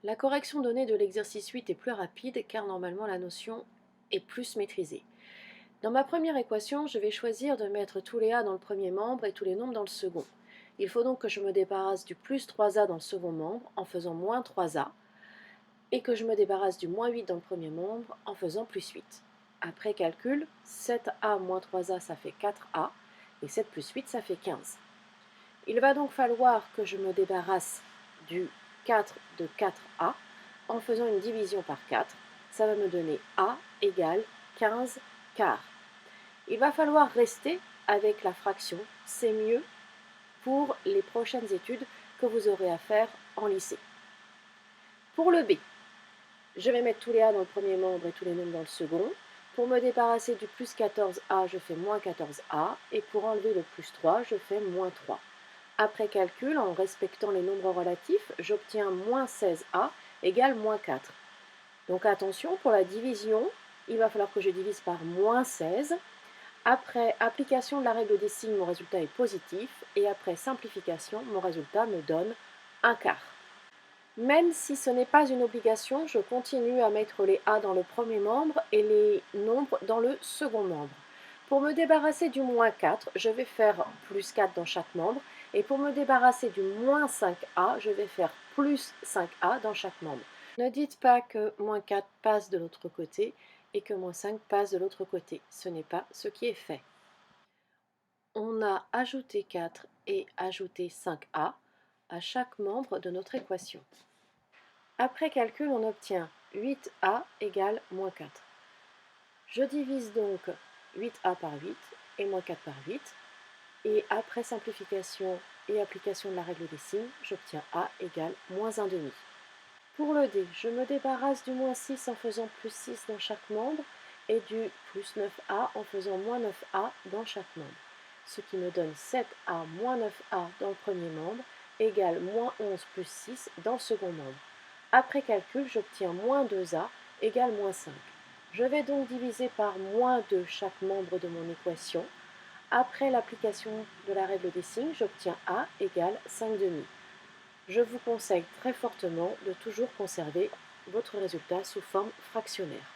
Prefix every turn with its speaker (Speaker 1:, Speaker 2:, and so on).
Speaker 1: La correction donnée de l'exercice 8 est plus rapide car normalement la notion est plus maîtrisée. Dans ma première équation, je vais choisir de mettre tous les a dans le premier membre et tous les nombres dans le second. Il faut donc que je me débarrasse du plus 3a dans le second membre en faisant moins 3a et que je me débarrasse du moins 8 dans le premier membre en faisant plus 8. Après calcul, 7a moins 3a ça fait 4a et 7 plus 8 ça fait 15. Il va donc falloir que je me débarrasse du 4 de 4a en faisant une division par 4. Ça va me donner a égale 15 quarts. Il va falloir rester avec la fraction, c'est mieux pour les prochaines études que vous aurez à faire en lycée. Pour le b, je vais mettre tous les a dans le premier membre et tous les nombres dans le second. Pour me débarrasser du plus 14a, je fais moins 14a, et pour enlever le plus 3, je fais moins 3. Après calcul, en respectant les nombres relatifs, j'obtiens moins 16a égale moins 4. Donc attention, pour la division, il va falloir que je divise par moins 16. Après application de la règle des signes, mon résultat est positif. Et après simplification, mon résultat me donne un quart. Même si ce n'est pas une obligation, je continue à mettre les a dans le premier membre et les nombres dans le second membre. Pour me débarrasser du moins 4, je vais faire plus 4 dans chaque membre. Et pour me débarrasser du moins 5a, je vais faire plus 5a dans chaque membre. Ne dites pas que moins 4 passe de l'autre côté et que moins 5 passe de l'autre côté. Ce n'est pas ce qui est fait. On a ajouté 4 et ajouté 5a à chaque membre de notre équation. Après calcul, on obtient 8a égale moins 4. Je divise donc 8a par 8 et moins 4 par 8. Et après simplification et application de la règle des signes, j'obtiens a égale moins 1 demi. Pour le d, je me débarrasse du moins 6 en faisant plus 6 dans chaque membre et du plus 9a en faisant moins 9a dans chaque membre. Ce qui me donne 7a moins 9a dans le premier membre égale moins 11 plus 6 dans le second membre. Après calcul, j'obtiens moins 2a égale moins 5. Je vais donc diviser par moins 2 chaque membre de mon équation. Après l'application de la règle des signes, j'obtiens a égale 5 demi. Je vous conseille très fortement de toujours conserver votre résultat sous forme fractionnaire.